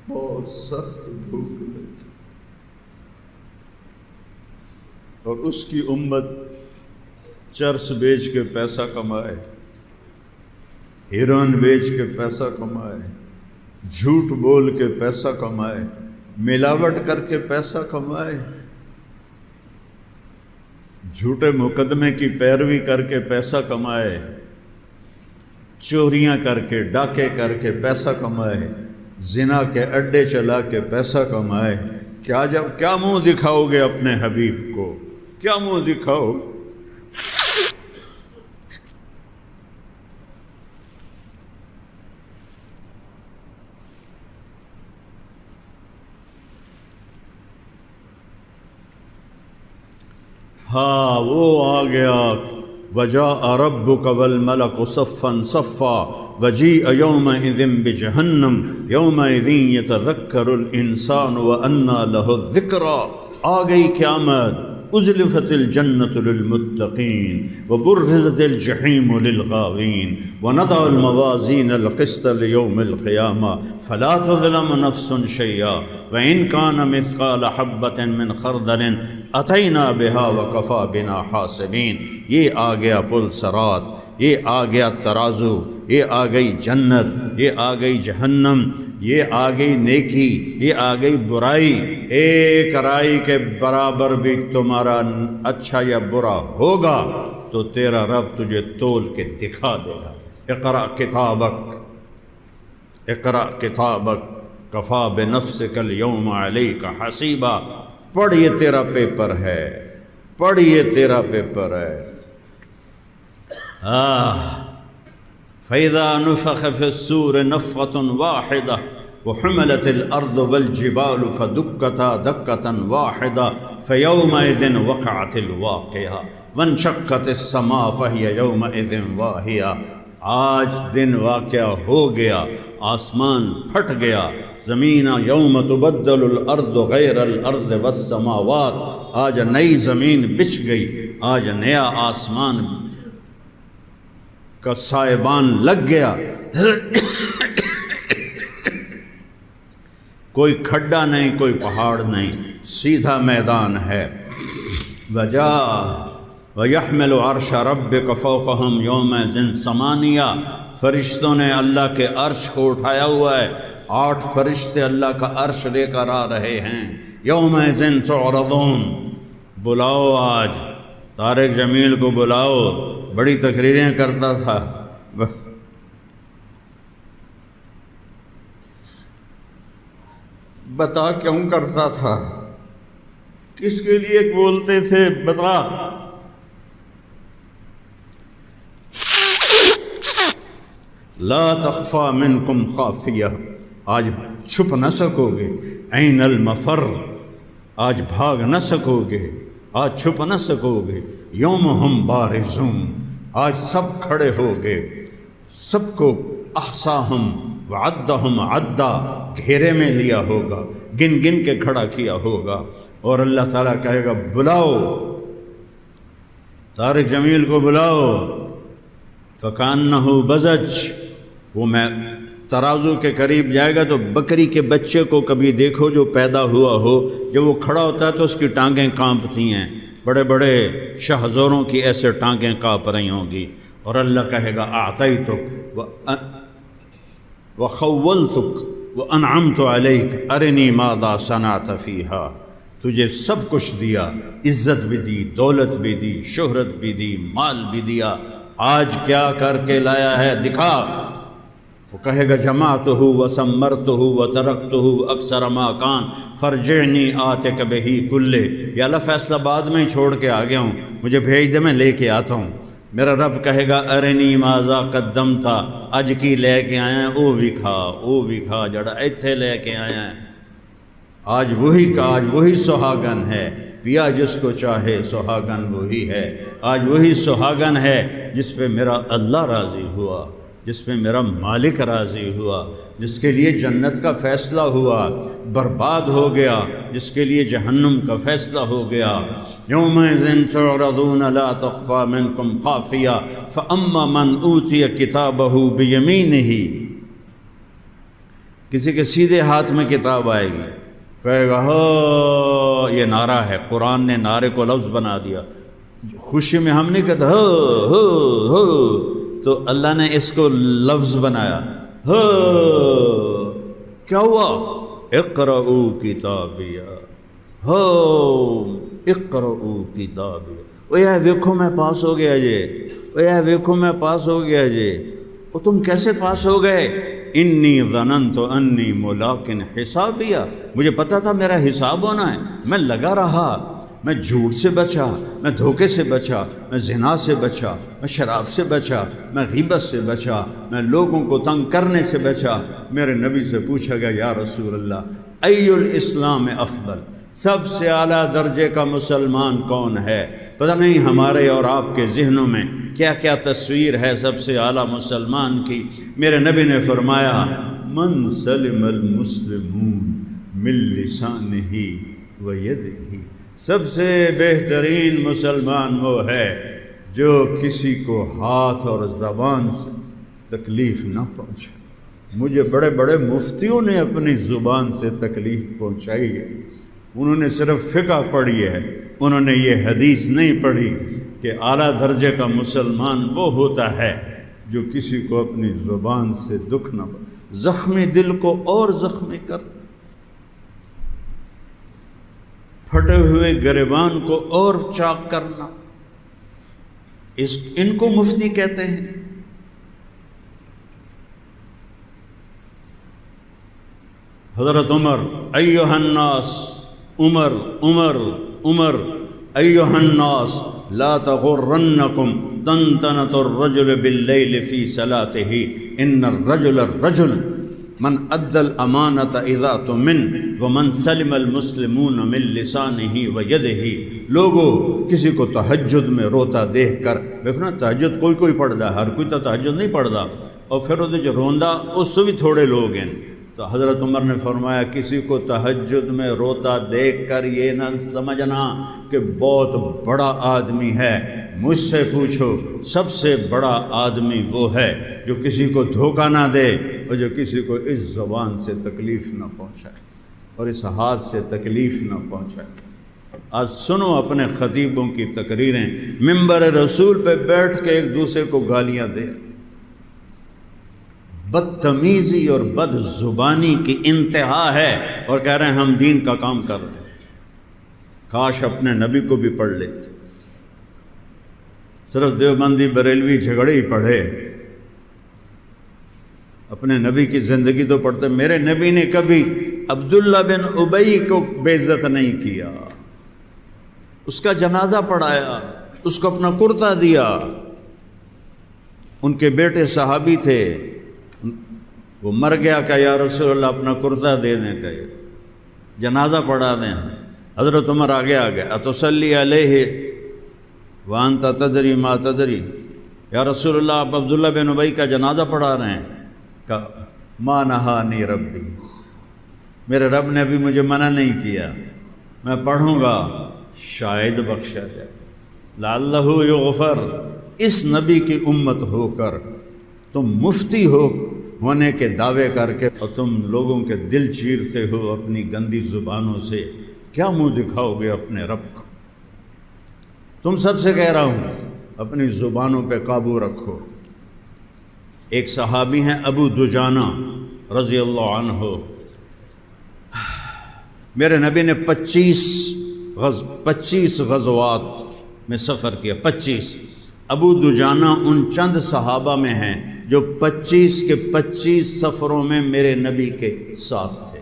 بہت سخت بھوک لگی. اور اس کی امت چرس بیچ کے پیسہ کمائے، ہیروئن بیچ کے پیسہ کمائے، جھوٹ بول کے پیسہ کمائے، ملاوٹ کر کے پیسہ کمائے، جھوٹے مقدمے کی پیروی کر کے پیسہ کمائے، چوریاں کر کے ڈاکے کر کے پیسہ کمائے، زنا کے اڈے چلا کے پیسہ کمائے. کیا منہ دکھاؤ گے اپنے حبیب کو؟ کیا منہ دکھاؤ؟ ہاں وہ آ گیا. وجاء ربک والملک صفا صفا وجیء یومئذ بجہنم یومئذ یتذکر الانسان وانى له الذکریٰ. آ گئی قیامت. ازلفت الجنة للمتقین وبرزت الجحیم للغاوین ونضع الموازین القسط لیوم القیامہ فلا تظلم نفس شیئا وإن كان مثقال حبة من خردل اتینا بها وکفى بنا حاسبین. یہ آ گیا پل صراط، یہ آ گیا ترازو، یہ آ گئی جنت، یہ آ گئی جہنم، یہ آ گئی نیکی، یہ آ گئی برائی. ایک رائی کے برابر بھی تمہارا اچھا یا برا ہوگا تو تیرا رب تجھے تول کے دکھا دے گا. اقرأ کتابک، اقرأ کتابک کفا بنفسک اليوم علیک حسیبا. پڑھ یہ تیرا پیپر ہے، پڑھ یہ تیرا پیپر ہے. فَإِذَا نُفِخَ فِي الصُّورِ نَفْخَةٌ وَاحِدَةٌ وَحُمِلَتِ الْأَرْضُ وَالْجِبَالُ فَدُكَّتَا دَكَّةً وَاحِدَةً فَيَوْمَئِذٍ وَقَعَتِ الْوَاقِعَةُ وَانشَقَّتِ السَّمَاءُ فَهِيَ يَوْمَئِذٍ وَاهِيَةٌ. آج دن واقعہ ہو گیا، آسمان پھٹ گیا. زمین یوم تبدل الارض غیر الارض والسماوات. آج نئی زمین بچھ گئی، آج نیا آسمان کا سائبان لگ گیا. کوئی کھڈا نہیں، کوئی پہاڑ نہیں، سیدھا میدان ہے. وَيَحْمِلُ عَرْشَ رَبِّكَ فَوْقَهُمْ يَوْمَئِذٍ ثَمَانِيَةٌ فرشتوں نے اللہ کے عرش کو اٹھایا ہوا ہے، 8 فرشتے اللہ کا عرش لے کر آ رہے ہیں۔ یومئذ تعرضون، بلاؤ آج طارق جمیل کو بلاؤ، بڑی تقریریں کرتا تھا، بس بتا کیوں کرتا تھا، کس کے لیے بولتے تھے، بتا۔ لا تخفى منکم خافیہ، آج چھپ نہ سکو گے، عین المفر، آج بھاگ نہ سکو گے، آج چھپ نہ سکو گے، یوم ہم بارزون، آج سب کھڑے ہو گے، سب کو احصاہم وعدہم عدا، گھیرے میں لیا ہوگا، گن گن کے کھڑا کیا ہوگا، اور اللہ تعالیٰ کہے گا بلاؤ طارق جمیل کو بلاؤ، فکانہ بزج، وہ میں ترازو کے قریب جائے گا تو بکری کے بچے کو کبھی دیکھو جو پیدا ہوا ہو، جب وہ کھڑا ہوتا ہے تو اس کی ٹانگیں کانپتی ہیں، بڑے بڑے شاہزوروں کی ایسے ٹانگیں کانپ رہی ہوں گی، اور اللہ کہے گا اعطیتک وخولتک وانعمت علیک ارنی ماذا صنعت فیہا، تجھے سب کچھ دیا، عزت بھی دی، دولت بھی دی، شہرت بھی دی، مال بھی دیا، آج کیا کر کے لایا ہے دکھا۔ وہ کہے گا جمعتہ وثمرتہ وترکتہ اکثر ما کان فرجعنی آتک بہ کلہ، یا اللہ فیصلہ بعد میں ہی چھوڑ کے آ گیا ہوں، مجھے بھیج دے میں لے کے آتا ہوں۔ میرا رب کہے گا ارنی ماذا قدمتا، اج کی لے کے آیا ہے، او بھی کھا جڑا ایتھے لے کے آیا ہے، آج وہی سہاگن ہے، پیا جس کو چاہے سہاگن وہی ہے، آج وہی سہاگن ہے جس پہ میرا اللہ راضی ہوا، جس پہ میرا مالک راضی ہوا، جس کے لیے جنت کا فیصلہ ہوا، برباد ہو گیا جس کے لیے جہنم کا فیصلہ ہو گیا۔ یومئذ تعرضون لا تخفى منکم خافیہ فاما من اوتی کتابہ بیمینہ، کسی کے سیدھے ہاتھ میں کتاب آئے گی، کہے گا ہو، یہ نعرہ ہے، قرآن نے نعرے کو لفظ بنا دیا، خوشی میں ہم نہیں کہتے ہو، تو اللہ نے اس کو لفظ بنایا، ہو کیا ہوا، اقرؤوا کتابیہ، ہو اقرؤوا کتابیہ، او یا ویکھو میں پاس ہو گیا جی، او یا ویکھو میں پاس ہو گیا جی، او تم کیسے پاس ہو گئے، انی ظننت انی ملاق حسابیہ، مجھے پتا تھا میرا حساب ہونا ہے، میں لگا رہا، میں جھوٹ سے بچا، میں دھوکے سے بچا، میں زنا سے بچا، میں شراب سے بچا، میں غیبت سے بچا، میں لوگوں کو تنگ کرنے سے بچا۔ میرے نبی سے پوچھا گیا یا رسول اللہ ای الاسلام افضل، سب سے اعلیٰ درجے کا مسلمان کون ہے؟ پتہ نہیں ہمارے اور آپ کے ذہنوں میں کیا کیا تصویر ہے سب سے اعلیٰ مسلمان کی۔ میرے نبی نے فرمایا من سلم المسلمون من لسانہ و یدہ، سب سے بہترین مسلمان وہ ہے جو کسی کو ہاتھ اور زبان سے تکلیف نہ پہنچائے۔ مجھے بڑے بڑے مفتیوں نے اپنی زبان سے تکلیف پہنچائی ہے، انہوں نے صرف فقہ پڑھی ہے، انہوں نے یہ حدیث نہیں پڑھی کہ اعلیٰ درجے کا مسلمان وہ ہوتا ہے جو کسی کو اپنی زبان سے دکھ نہ پہنچائے، زخمی دل کو اور زخمی کر، پھٹے ہوئے گریبان کو اور چاک کرنا، ان کو مفتی کہتے ہیں۔ حضرت عمر ایھا الناس، عمر ایھا الناس لا تغرنکم طنطنة الرجل باللیل فی صلاتہ ان الرجل من ادى الامانۃ اذا تؤمن ومن سلم المسلمون من لسانہ و یدہ۔ لوگوں کسی کو تہجد میں روتا دیکھ کر، دیکھو نا تہجد کوئی پڑھتا ہے، ہر کوئی تو تہجد نہیں پڑھتا، اور پھر وہ جو روندا اس سے بھی تھوڑے لوگ ہیں۔ تو حضرت عمر نے فرمایا کسی کو تہجد میں روتا دیکھ کر یہ نہ سمجھنا کہ بہت بڑا آدمی ہے، مجھ سے پوچھو سب سے بڑا آدمی وہ ہے جو کسی کو دھوکہ نہ دے اور جو کسی کو اس زبان سے تکلیف نہ پہنچائے اور اس ہاتھ سے تکلیف نہ پہنچائے۔ آج سنو اپنے خطیبوں کی تقریریں، منبر رسول پہ بیٹھ کے ایک دوسرے کو گالیاں دے، بدتمیزی اور بد زبانی کی انتہا ہے، اور کہہ رہے ہیں ہم دین کا کام کر رہے ہیں۔ کاش اپنے نبی کو بھی پڑھ لیتے، صرف دیوبندی بریلوی جھگڑے ہی پڑھے، اپنے نبی کی زندگی تو پڑھتے۔ میرے نبی نے کبھی عبداللہ بن ابی کو بے عزت نہیں کیا، اس کا جنازہ پڑھایا، اس کو اپنا کرتا دیا۔ ان کے بیٹے صحابی تھے، وہ مر گیا کہ یا رسول اللہ اپنا کرتا دے دیں، کہ جنازہ پڑھا دیں۔ حضرت عمر آگے آ گئے، اتصلی علیہ وانت تدری ما تدری، یا رسول اللہ آپ عبداللہ بن ابی کا جنازہ پڑھا رہے ہیں، کہ ما نہانی ربی، میرے رب نے بھی مجھے منع نہیں کیا، میں پڑھوں گا شاید بخشا جائے، لعلہ یغفر۔ اس نبی کی امت ہو کر تم مفتی ہونے کے دعوے کر کے، اور تم لوگوں کے دل چیرتے ہو اپنی گندی زبانوں سے، کیا منہ دکھاؤ گے اپنے رب کو؟ تم سب سے کہہ رہا ہوں اپنی زبانوں پہ قابو رکھو۔ ایک صحابی ہیں ابو دجانہ رضی اللہ عنہ، میرے نبی نے 25 غزوات میں سفر کیا، 25۔ ابو دجانہ ان چند صحابہ میں ہیں جو 25 کے 25 سفروں میں میرے نبی کے ساتھ تھے،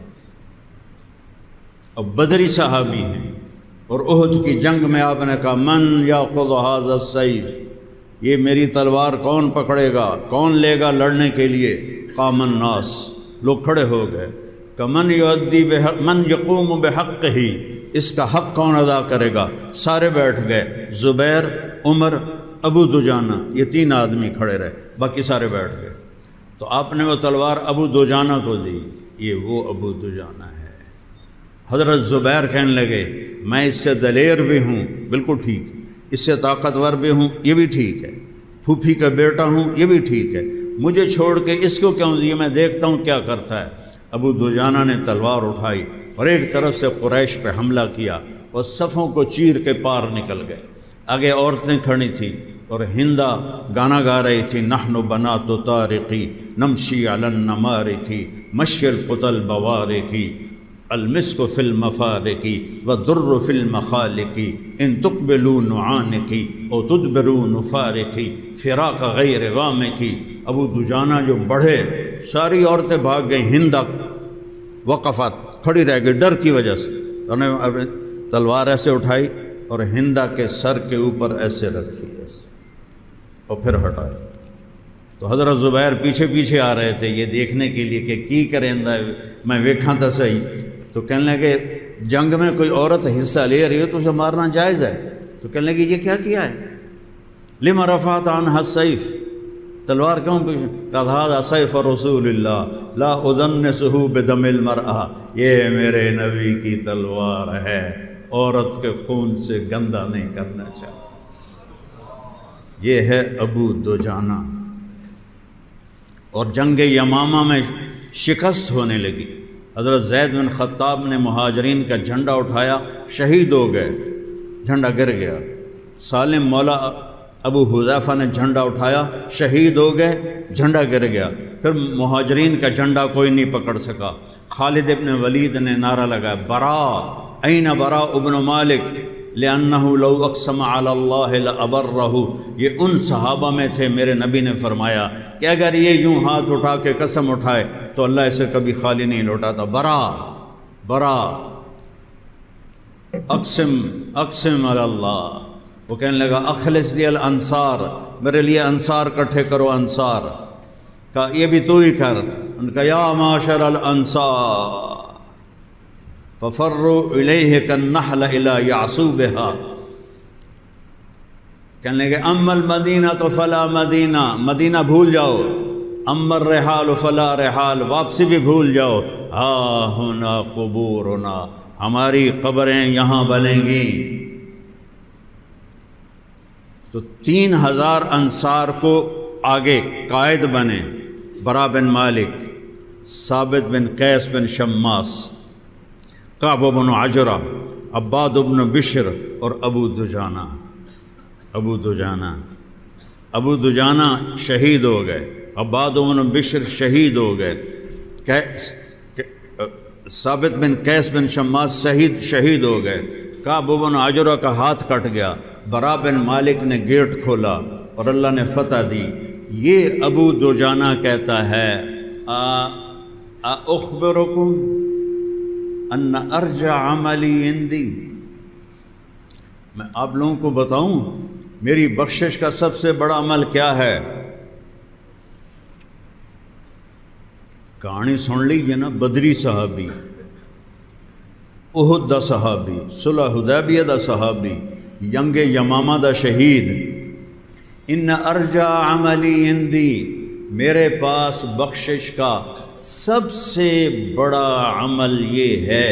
اور بدری صحابی ہیں۔ اور احد کی جنگ میں آپ نے کہا من یاخذ ھذا السیف، یہ میری تلوار کون پکڑے گا، کون لے گا لڑنے کے لیے؟ قام الناس، لوگ کھڑے ہو گئے۔ کہ من یقوم بحقہ، اس کا حق کون ادا کرے گا؟ سارے بیٹھ گئے، زبیر، عمر، ابو دجانہ، یہ 3 آدمی کھڑے رہے، باقی سارے بیٹھ گئے۔ تو آپ نے وہ تلوار ابو دجانہ کو دی، یہ وہ ابو دجانہ ہے۔ حضرت زبیر کہنے لگے میں اس سے دلیر بھی ہوں، بالکل ٹھیک، اس سے طاقتور بھی ہوں، یہ بھی ٹھیک ہے، پھوپھی کا بیٹا ہوں، یہ بھی ٹھیک ہے، مجھے چھوڑ کے اس کو کیوں دیے، میں دیکھتا ہوں کیا کرتا ہے۔ ابو دجانہ نے تلوار اٹھائی اور ایک طرف سے قریش پہ حملہ کیا، اور صفوں کو چیر کے پار نکل گئے۔ آگے عورتیں کھڑی تھیں اور ہندا گانا گا رہی تھی، نحن بنات طارقی نمشی علی النمارق مشی القتل بوارق المسک فی المفارق والدر فی المخالق ان تقبلوا نعانق او تدبروا نفارق فراق غیر وامق۔ ابو دجانہ جو بڑھے، ساری عورتیں بھاگ گئیں، ہندا وقفت، کھڑی رہ گئی ڈر کی وجہ سے۔ انہوں نے اپنی تلوار ایسے اٹھائی اور ہندا کے سر کے اوپر ایسے رکھی، ایسے، اور پھر ہٹائی۔ تو حضرت زبیر پیچھے پیچھے آ رہے تھے یہ دیکھنے کے لیے کہ کی کریں، میں ویکھاں تو صحیح۔ تو کہنے لگے جنگ میں کوئی عورت حصہ لے رہی ہو تو اسے مارنا جائز ہے؟ تو کہنے لگے یہ کیا ہے؟ لما رفعت عنها السیف، تلوار کیوں پیچھے؟ قال ھذا سیف رسول اللہ لا ادنسہ بدم المرأة، یہ میرے نبی کی تلوار ہے، عورت کے خون سے گندا نہیں کرنا چاہتا۔ یہ ہے ابو دجانہ۔ اور جنگ یمامہ میں شکست ہونے لگی، حضرت زید بن خطاب نے مہاجرین کا جھنڈا اٹھایا، شہید ہو گئے، جھنڈا گر گیا۔ سالم مولا ابو حذیفہ نے جھنڈا اٹھایا، شہید ہو گئے، جھنڈا گر گیا۔ پھر مہاجرین کا جھنڈا کوئی نہیں پکڑ سکا۔ خالد ابن ولید نے نعرہ لگایا براء، این براء ابن مالک لأنه لو اقسم علی اللہ لأبرہ۔ یہ ان صحابہ میں تھے، میرے نبی نے فرمایا کہ اگر یہ یوں ہاتھ اٹھا کے قسم اٹھائے تو اللہ اسے کبھی خالی نہیں لوٹاتا۔ براء اقسم علی اللہ۔ وہ کہنے لگا اخلص لی الانصار، میرے لیے انصار کٹھے کرو، انصار کہا یہ بھی تو ہی کر۔ ان کا یا معاشر الانصار ففروا الیہ کالنحل الی یعصوبہا۔ کہنے لگے اما المدینہ فلا مدینہ، مدینہ بھول جاؤ، اما الرحال فلا رحال، واپسی بھی بھول جاؤ، ہا ہنا قبورنا، ہماری قبریں یہاں بنیں گی۔ تو 3000 انصار کو آگے قائد بنے، براء بن مالک، ثابت بن قیس بن شماس، کعب بن عجرہ، عباد بن بشر اور ابو دجانہ شہید ہو گئے، عباد بن بشر شہید ہو گئے، ثابت بن قیس بن شماس شہید ہو گئے، کعب بن عجرہ کا ہاتھ کٹ گیا، برا بن مالک نے گیٹ کھولا اور اللہ نے فتح دی۔ یہ ابو دجانہ کہتا ہے اخبرکم ان ارجع عملی عندی، میں آپ لوگوں کو بتاؤں میری بخشش کا سب سے بڑا عمل کیا ہے؟ کہانی سن لیجیے نا، بدری صحابی، احد دا صحابی، صلح حدیبیہ دا صحابی، ینگ یمامہ دا شہید، ان ارجع عملی عندی، میرے پاس بخشش کا سب سے بڑا عمل یہ ہے،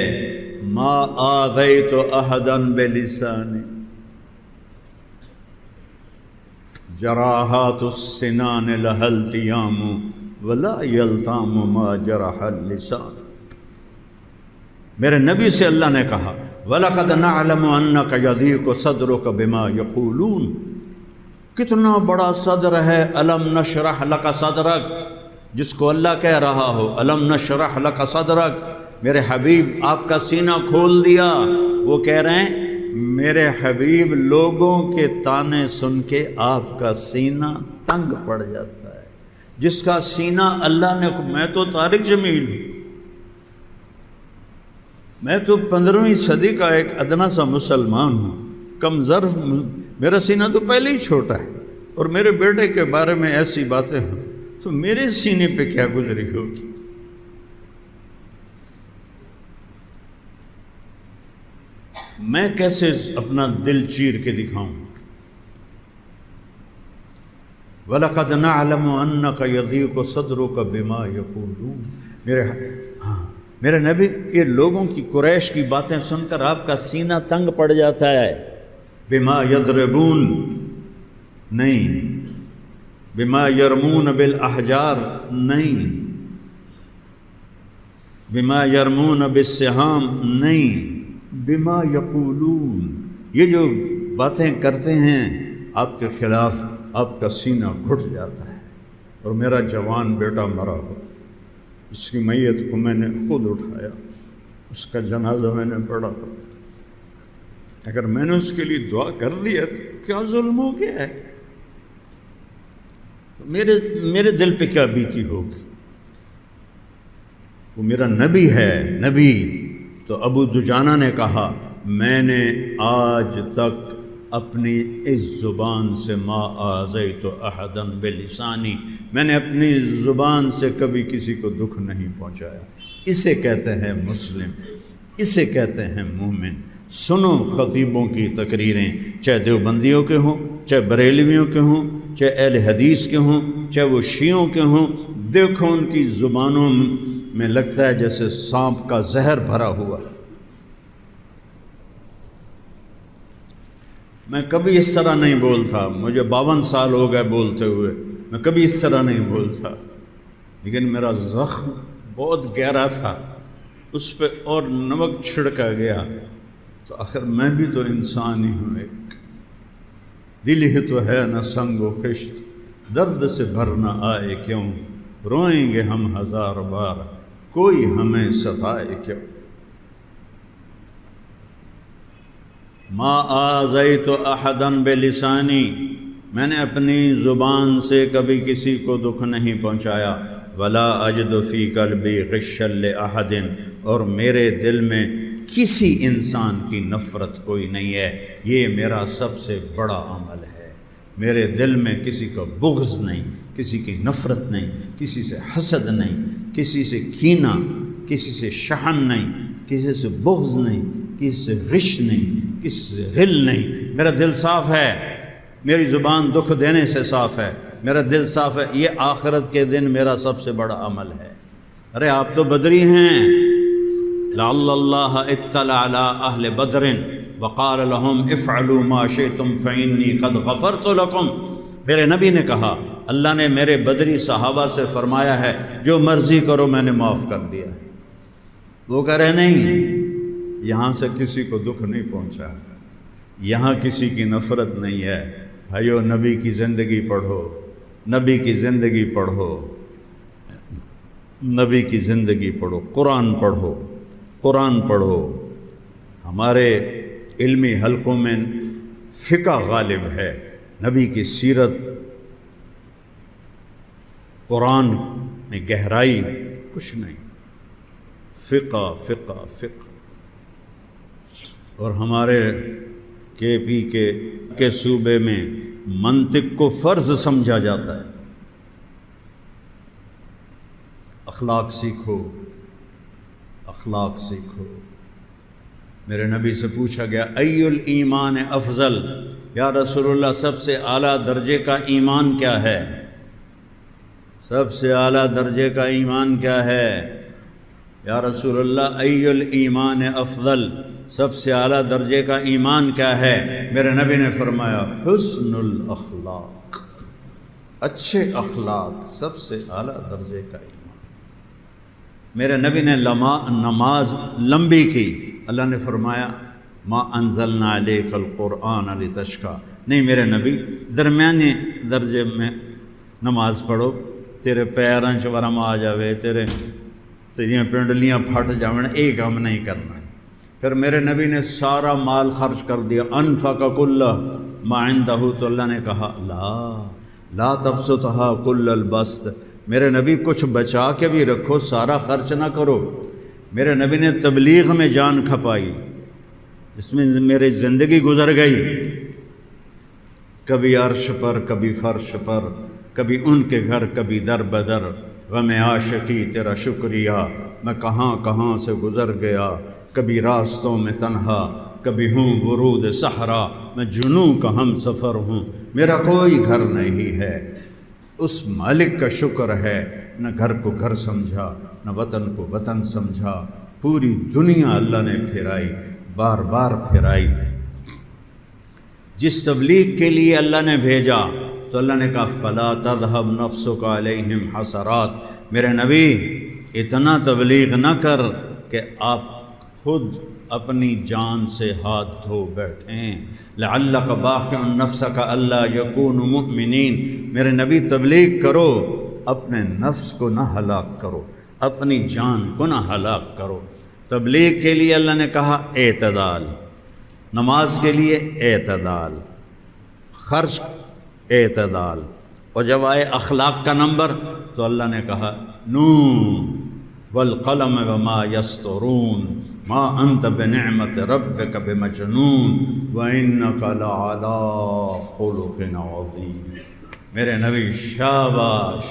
ما آذیت احدا بلسانی جراحات السنان لها التیام ولا یلتام ما جرح اللسان۔ میرے نبی سے اللہ نے کہا وَلَقَدْ نَعْلَمُ أَنَّكَ يَضِيقُ صَدْرُكَ بِمَا يَقُولُونَ، کتنا بڑا صدر ہے الم نشرح لک صدرک، جس کو اللہ کہہ رہا ہو الم نشرح لک صدرک، میرے حبیب آپ کا سینہ کھول دیا۔ وہ کہہ رہے ہیں میرے حبیب لوگوں کے طعنے سن کے آپ کا سینہ تنگ پڑ جاتا ہے، جس کا سینہ اللہ نے، میں تو طارق جمیل ہوں، میں تو 15ویں صدی کا ایک ادنا سا مسلمان ہوں، کم ظرف، میرا سینہ تو پہلے ہی چھوٹا ہے، اور میرے بیٹے کے بارے میں ایسی باتیں ہوں تو میرے سینے پہ کیا گزری ہوگی؟ میں کیسے اپنا دل چیر کے دکھاؤں؟ وَلَقَدْ نَعْلَمُ أَنَّكَ يَضِيقُ صَدْرُكَ بِمَا يَقُولُونَ، میرے نبی، یہ لوگوں کی قریش کی باتیں سن کر آپ کا سینہ تنگ پڑ جاتا ہے۔ بما یضربون نہیں، بما یرمون بالاحجار نہیں، بما یرمون بالسہام نہیں، بما یقولون، یہ جو باتیں کرتے ہیں آپ کے خلاف، آپ کا سینہ گھٹ جاتا ہے۔ اور میرا جوان بیٹا مرا ہو، اس کی میت کو میں نے خود اٹھایا، اس کا جنازہ میں نے پڑھا، اگر میں نے اس کے لیے دعا کر دیا تو کیا ظلم ہو گیا ہے؟ میرے دل پہ کیا بیتی ہوگی؟ وہ میرا نبی ہے، نبی۔ تو ابو دجانہ نے کہا میں نے آج تک اپنی اس زبان سے ما آذیت احدا بلسانی، میں نے اپنی زبان سے کبھی کسی کو دکھ نہیں پہنچایا۔ اسے کہتے ہیں مسلم، اسے کہتے ہیں مومن۔ سنو خطیبوں کی تقریریں، چاہے دیوبندیوں کے ہوں، چاہے بریلویوں کے ہوں، چاہے اہل حدیث کے ہوں، چاہے وہ شیعوں کے ہوں، دیکھو ان کی زبانوں میں لگتا ہے جیسے سانپ کا زہر بھرا ہوا ہے۔ میں کبھی اس طرح نہیں بولتا، مجھے 52 سال ہو گئے بولتے ہوئے، میں کبھی اس طرح نہیں بولتا، لیکن میرا زخم بہت گہرا تھا، اس پہ اور نمک چھڑکا گیا، تو آخر میں بھی تو انسان ہی ہوں، ایک دل ہی تو ہے نہ سنگ و خشت، درد سے بھر نہ آئے کیوں، روئیں گے ہم 1000 بار، کوئی ہمیں ستائے کیوں۔ ما آذیت احدا بلسانی، میں نے اپنی زبان سے کبھی کسی کو دکھ نہیں پہنچایا، ولا اجد فی قلبی غشا لاحد، اور میرے دل میں کسی انسان کی نفرت کوئی نہیں ہے، یہ میرا سب سے بڑا عمل ہے۔ میرے دل میں کسی کا بغض نہیں، کسی کی نفرت نہیں، کسی سے حسد نہیں، کسی سے کینہ، کسی سے شحن نہیں، کسی سے بغض نہیں، کسی سے غش نہیں، کسی سے غل نہیں۔ میرا دل صاف ہے، میری زبان دکھ دینے سے صاف ہے، میرا دل صاف ہے، یہ آخرت کے دن میرا سب سے بڑا عمل ہے۔ ارے آپ تو بدری ہیں، لعل اللہ اطلع علی اہل بدر وقال لهم افعلوا ما شئتم فانی قد غفرت لکم، میرے نبی نے کہا اللہ نے میرے بدری صحابہ سے فرمایا ہے جو مرضی کرو میں نے معاف کر دیا ہے۔ وہ کہہ رہے نہیں، یہاں سے کسی کو دکھ نہیں پہنچا، یہاں کسی کی نفرت نہیں ہے۔ بھائیو، نبی کی زندگی پڑھو، نبی کی زندگی پڑھو، نبی کی زندگی پڑھو، قرآن پڑھو، قرآن پڑھو۔ ہمارے علمی حلقوں میں فقہ غالب ہے، نبی کی سیرت، قرآن میں گہرائی کچھ نہیں، فقہ فقہ فقہ۔ اور ہمارے کے پی کے صوبے میں منطق کو فرض سمجھا جاتا ہے۔ اخلاق سیکھو، اخلاق سیکھو۔ میرے نبی سے پوچھا گیا ای الایمان افضل، یا رسول اللہ سب سے اعلیٰ درجے کا ایمان کیا ہے؟ سب سے اعلیٰ درجے کا ایمان کیا ہے؟ یا رسول اللہ ای الایمان افضل، سب سے اعلیٰ درجے کا ایمان کیا ہے؟ میرے نبی نے فرمایا حسن الاخلاق، اچھے اخلاق سب سے اعلیٰ درجے کا ایمان۔ میرے نبی نے نماز لمبی کی، اللہ نے فرمایا ما انزلنا علیک القرآن لتشقی، نہیں میرے نبی درمیانے درجے میں نماز پڑھو، تیرے پیراں چ ورم آ جاوے، تیریاں پنڈلیاں پھٹ جاون، ایک کام نہیں کرنا۔ پھر میرے نبی نے سارا مال خرچ کر دیا، انفق کل ما عنده، تو اللہ نے کہا لا تبسطها کل البسط، میرے نبی کچھ بچا کے بھی رکھو، سارا خرچ نہ کرو۔ میرے نبی نے تبلیغ میں جان کھپائی، اس میں میری زندگی گزر گئی، کبھی عرش پر کبھی فرش پر، کبھی ان کے گھر کبھی در بدر، غم عاشقی تیرا شکریہ، میں کہاں کہاں سے گزر گیا، کبھی راستوں میں تنہا، کبھی ہوں ورود صحرا، میں جنوں کا ہم سفر ہوں، میرا کوئی گھر نہیں ہے۔ اس مالک کا شکر ہے، نہ گھر کو گھر سمجھا، نہ وطن کو وطن سمجھا، پوری دنیا اللہ نے پھرائی، بار بار پھرائی۔ جس تبلیغ کے لیے اللہ نے بھیجا تو اللہ نے کہا فلا تذهب نفسك علیہم حسرات، میرے نبی اتنا تبلیغ نہ کر کہ آپ خود اپنی جان سے ہاتھ دھو بیٹھیں، لعلک باخع نفسک الا یکونوا مؤمنین، میرے نبی تبلیغ کرو، اپنے نفس کو نہ ہلاک کرو، اپنی جان کو نہ ہلاک کرو۔ تبلیغ کے لیے اللہ نے کہا اعتدال، نماز کے لیے اعتدال، خرچ اعتدال، اور جب آئے اخلاق کا نمبر تو اللہ نے کہا نون والقلم وما یسطرون ما انت بنعمت ربک بمجنون وانک لعلی خلق عظیم، میرے نبی شاباش،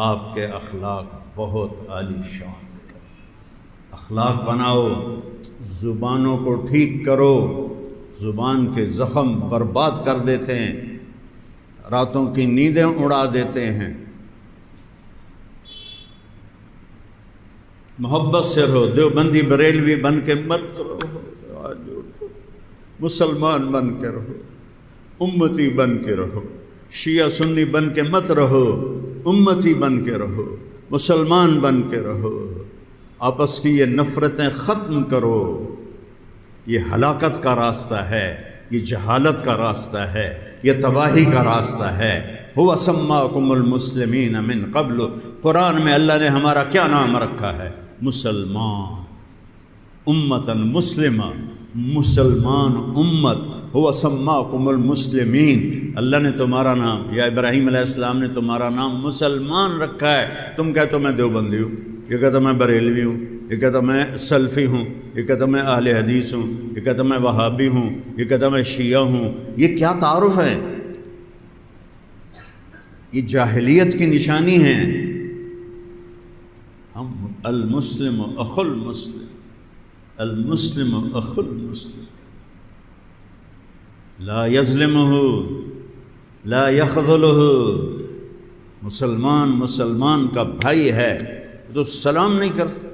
آپ کے اخلاق بہت عالی شان، اخلاق بناؤ، زبانوں کو ٹھیک کرو، زبان کے زخم برباد کر دیتے ہیں، راتوں کی نیندیں اڑا دیتے ہیں۔ محبت سے رہو، دیوبندی بریلوی بن کے مت رہو، مسلمان بن کے رہو، امتی بن کے رہو، شیعہ سنی بن کے مت رہو، امتی بن کے رہو، مسلمان بن کے رہو، آپس کی یہ نفرتیں ختم کرو، یہ ہلاکت کا راستہ ہے، یہ جہالت کا راستہ ہے، یہ تباہی کا راستہ ہے۔ هو سماکم المسلمین من قبل، قرآن میں اللہ نے ہمارا کیا نام رکھا ہے؟ مسلمان، امتاً مسلمہ، مسلمان امت۔ هو سماکم المسلمین، اللہ نے تمہارا نام، یا ابراہیم علیہ السلام نے تمہارا نام مسلمان رکھا ہے۔ تم کہتے ہو میں دیوبندی ہوں، یہ کہتا میں بریلوی ہوں، یہ کہتا میں سلفی ہوں، یہ کہتا میں اہل حدیث ہوں، یہ کہتا میں وہابی ہوں، یہ کہتا میں شیعہ ہوں، یہ کیا تعارف ہے؟ یہ جاہلیت کی نشانی ہے۔ ہم المسلم اخو المسلم، المسلم اخو المسلم، لا یظلمہ لا یخذلہ، مسلمان مسلمان کا بھائی ہے تو سلام نہیں کرتا۔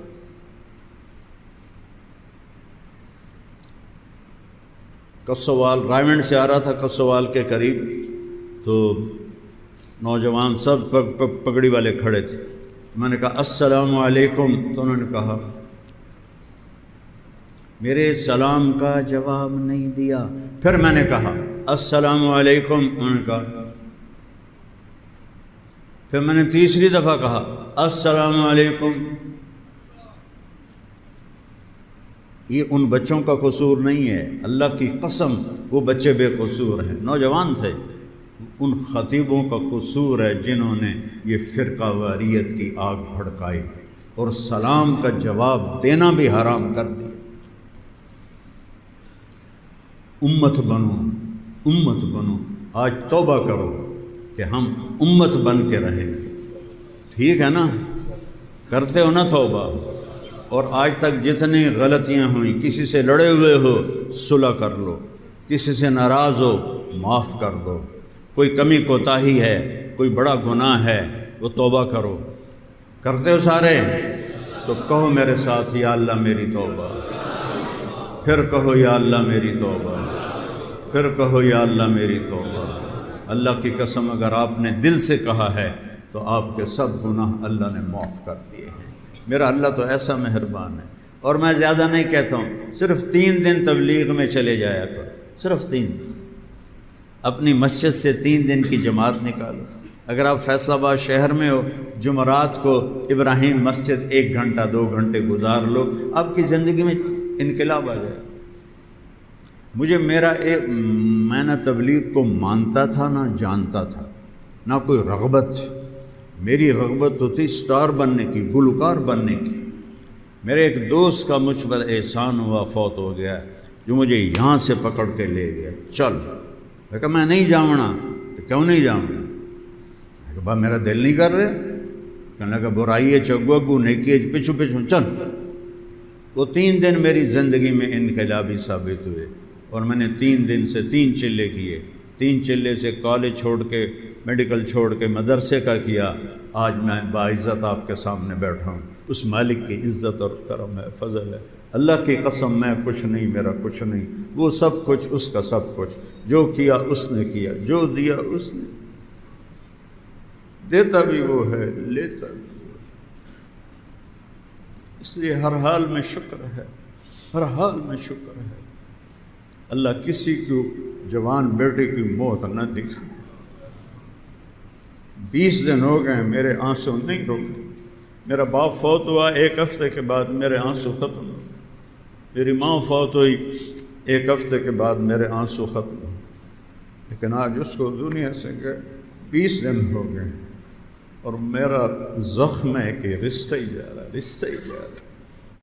کسوال رائمنڈ سے آ رہا تھا، کسوال کے قریب، تو نوجوان سب پگڑی والے کھڑے تھے، میں نے کہا السلام علیکم، تو انہوں نے کہا میرے سلام کا جواب نہیں دیا۔ پھر میں نے کہا السلام علیکم، انہوں نے کہا۔ پھر میں نے تیسری دفعہ کہا السلام علیکم۔ یہ ان بچوں کا قصور نہیں ہے، اللہ کی قسم وہ بچے بے قصور ہیں، نوجوان تھے۔ ان خطیبوں کا قصور ہے جنہوں نے یہ فرقہ واریت کی آگ بھڑکائی اور سلام کا جواب دینا بھی حرام کر دیا۔ امت بنو، امت بنو، آج توبہ کرو کہ ہم امت بن کے رہیں گے، ٹھیک ہے نا؟ کرتے ہو نا توبہ؟ اور آج تک جتنی غلطیاں ہوئیں، کسی سے لڑے ہوئے ہو صلح کر لو، کسی سے ناراض ہو معاف کر دو، کوئی کمی کوتاہی ہے، کوئی بڑا گناہ ہے وہ توبہ کرو۔ کرتے ہو سارے؟ تو کہو میرے ساتھ یا اللہ میری توبہ، پھر کہو یا اللہ میری توبہ، پھر کہو یا اللہ میری توبہ۔ اللہ کی قسم اگر آپ نے دل سے کہا ہے تو آپ کے سب گناہ اللہ نے معاف کر دیے ہیں۔ میرا اللہ تو ایسا مہربان ہے۔ اور میں زیادہ نہیں کہتا ہوں، صرف 3 دن تبلیغ میں چلے جایا کرو، صرف 3 دن۔ اپنی مسجد سے 3 دن کی جماعت نکالو۔ اگر آپ فیصل آباد شہر میں ہو، جمعرات کو ابراہیم مسجد 1 گھنٹہ 2 گھنٹے گزار لو، آپ کی زندگی میں انقلاب آ جائے۔ مجھے میں نہ تبلیغ کو مانتا تھا نہ جانتا تھا، نہ کوئی رغبت تھی۔ میری رغبت تو تھی سٹار بننے کی، گلوکار بننے کی۔ میرے ایک دوست کا مجھ پر احسان ہوا، فوت ہو گیا، جو مجھے یہاں سے پکڑ کے لے گیا، چل۔ میں کہا میں نہیں جاؤں۔ کیوں نہیں جاؤں؟ میں کہا میرا دل نہیں کر رہا۔ کہنے لگا برائی ہے چگو اگو، نیکی ہے پچھو پچھو، چل۔ وہ 3 دن میری زندگی میں انقلابی ثابت ہوئے، اور میں نے 3 دن سے 3 چلے کیے۔ 3 چلے سے کالج چھوڑ کے، میڈیکل چھوڑ کے مدرسے کا کیا۔ آج میں باعزت آپ کے سامنے بیٹھا ہوں۔ اس مالک کی عزت اور کرم ہے، فضل ہے۔ اللہ کی قسم میں کچھ نہیں، میرا کچھ نہیں، وہ سب کچھ اس کا سب کچھ۔ جو کیا اس نے کیا، جو دیا اس نے، دیتا بھی وہ ہے، لیتا بھی وہ ہے۔ اس لیے ہر حال میں شکر ہے، ہر حال میں شکر ہے۔ اللہ کسی کو جوان بیٹے کی موت نہ دکھا۔ 20 دن ہو گئے میرے آنسو نہیں رکے۔ میرا باپ فوت ہوا 1 ہفتے کے بعد میرے آنسو ختم ہو۔ میری ماں فوت ہوئی 1 ہفتے کے بعد میرے آنسو ختم ہو۔ لیکن آج اس کو دنیا سے گئے 20 دن ہو گئے، اور میرا زخم ہے کہ رشتہ ہی جا رہا ہے، رشتہ ہی جا رہا ہے۔